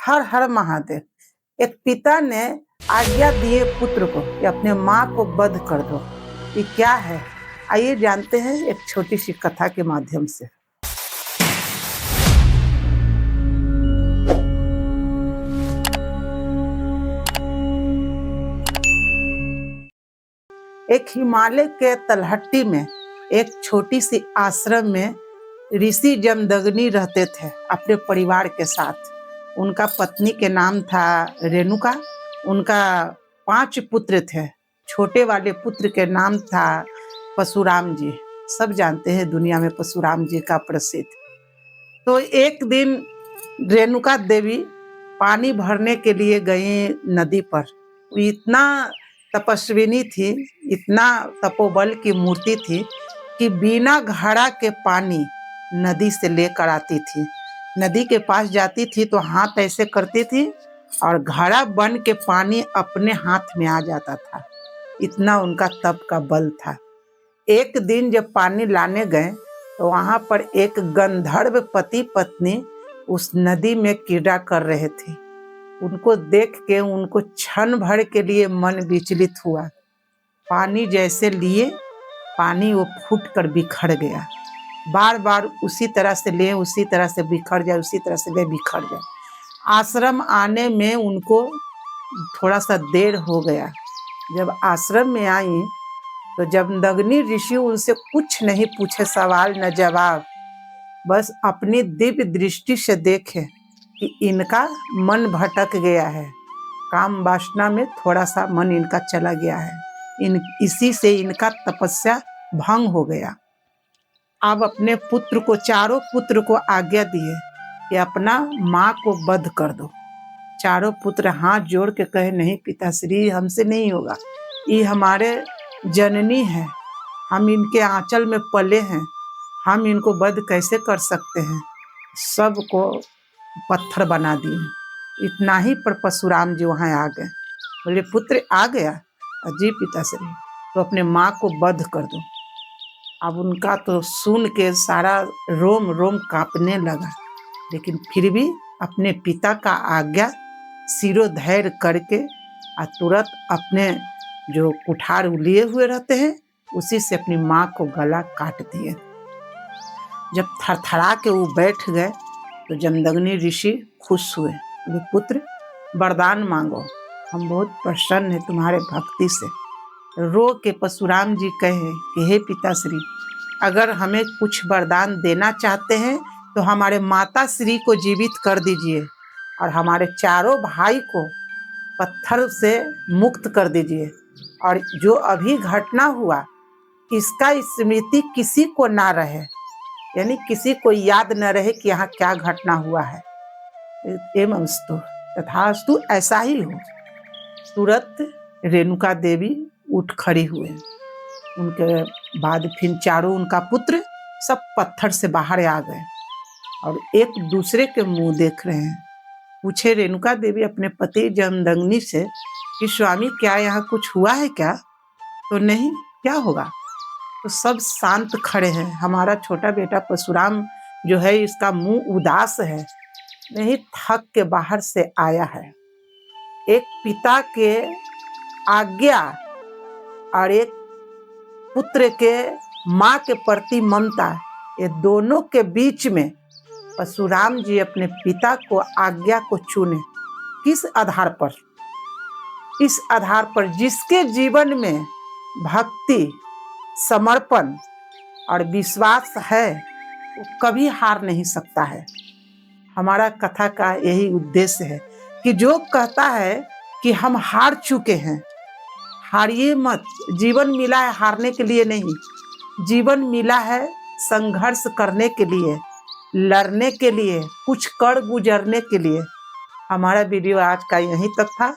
हर हर महादेव। एक पिता ने आज्ञा दिए पुत्र को कि अपने माँ को वध कर दो। ये क्या है, आइए जानते हैं एक छोटी सी कथा के माध्यम से। एक हिमालय के तलहटी में एक छोटी सी आश्रम में ऋषि जमदग्नि रहते थे अपने परिवार के साथ। उनका पत्नी के नाम था रेणुका। उनका 5 पुत्र थे। छोटे वाले पुत्र के नाम था परशुराम जी। सब जानते हैं दुनिया में परशुराम जी का प्रसिद्ध। तो एक दिन रेणुका देवी पानी भरने के लिए गई नदी पर। इतना तपस्विनी थी, इतना तपोबल की मूर्ति थी कि बिना घड़ा के पानी नदी से लेकर आती थी। नदी के पास जाती थी तो हाथ ऐसे करती थी और घड़ा बन के पानी अपने हाथ में आ जाता था। इतना उनका तप का बल था। एक दिन जब पानी लाने गए तो वहां पर एक गंधर्व पति पत्नी उस नदी में क्रीड़ा कर रहे थे। उनको देख के उनको क्षण भर के लिए मन विचलित हुआ। पानी जैसे लिए, पानी वो फूट कर बिखर गया। बार बार उसी तरह से ले, उसी तरह से बिखर जाए, उसी तरह से ले, बिखर जाए। आश्रम आने में उनको थोड़ा सा देर हो गया। जब आश्रम में आई तो जमदग्नि ऋषि उनसे कुछ नहीं पूछे, सवाल न जवाब, बस अपनी दिव्य दृष्टि से देखे कि इनका मन भटक गया है। काम वासना में थोड़ा सा मन इनका चला गया है। इसी से इनका तपस्या भंग हो गया। अब अपने पुत्र को, चारों पुत्र को आज्ञा दिए कि अपना माँ को वध कर दो। चारों पुत्र हाथ जोड़ के कहे, नहीं पिताश्री, हमसे नहीं होगा। ये हमारे जननी है, हम इनके आंचल में पले हैं, हम इनको वध कैसे कर सकते हैं। सबको पत्थर बना दिए। इतना ही पर परशुराम जी वहाँ आ गए। बोले, पुत्र आ गया? जी पिताश्री। तो अपने माँ को वध कर दो। अब उनका तो सुन के सारा रोम रोम कांपने लगा, लेकिन फिर भी अपने पिता का आज्ञा सिरोधैर्य करके तुरंत अपने जो कुठार लिए हुए रहते हैं उसी से अपनी माँ को गला काट दिए। जब थरथरा के वो बैठ गए तो जमदग्नि ऋषि खुश हुए। बोले, पुत्र वरदान मांगो, हम बहुत प्रसन्न हैं तुम्हारे भक्ति से। रो के परशुराम जी कहे कि हे पिताश्री, अगर हमें कुछ वरदान देना चाहते हैं तो हमारे माता श्री को जीवित कर दीजिए और हमारे चारों भाई को पत्थर से मुक्त कर दीजिए। और जो अभी घटना हुआ इसका स्मृति किसी को ना रहे, यानी किसी को याद न रहे कि यहाँ क्या घटना हुआ है। एवंस्तु तथास्तु, ऐसा ही हो। तुरंत रेणुका देवी उठ खड़ी हुए। उनके बाद फिर चारों उनका पुत्र सब पत्थर से बाहर आ गए और एक दूसरे के मुंह देख रहे हैं। पूछे रेणुका देवी अपने पति जमदग्नि से कि स्वामी, क्या यहाँ कुछ हुआ है क्या? तो नहीं, क्या होगा? तो सब शांत खड़े हैं। हमारा छोटा बेटा परशुराम जो है, इसका मुंह उदास है, नहीं थक के बाहर से आया है। एक पिता के आज्ञा और एक पुत्र के माँ के प्रति ममता, ये दोनों के बीच में परशुराम जी अपने पिता को आज्ञा को चुने। किस आधार पर? इस आधार पर जिसके जीवन में भक्ति, समर्पण और विश्वास है वो कभी हार नहीं सकता है। हमारा कथा का यही उद्देश्य है कि जो कहता है कि हम हार चुके हैं, हारिए मत। जीवन मिला है हारने के लिए नहीं, जीवन मिला है संघर्ष करने के लिए, लड़ने के लिए, कुछ कर गुजरने के लिए। हमारा वीडियो आज का यहीं तक था।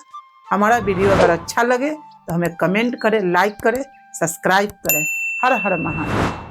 हमारा वीडियो अगर अच्छा लगे तो हमें कमेंट करें, लाइक करें, सब्सक्राइब करें। हर हर महादेव।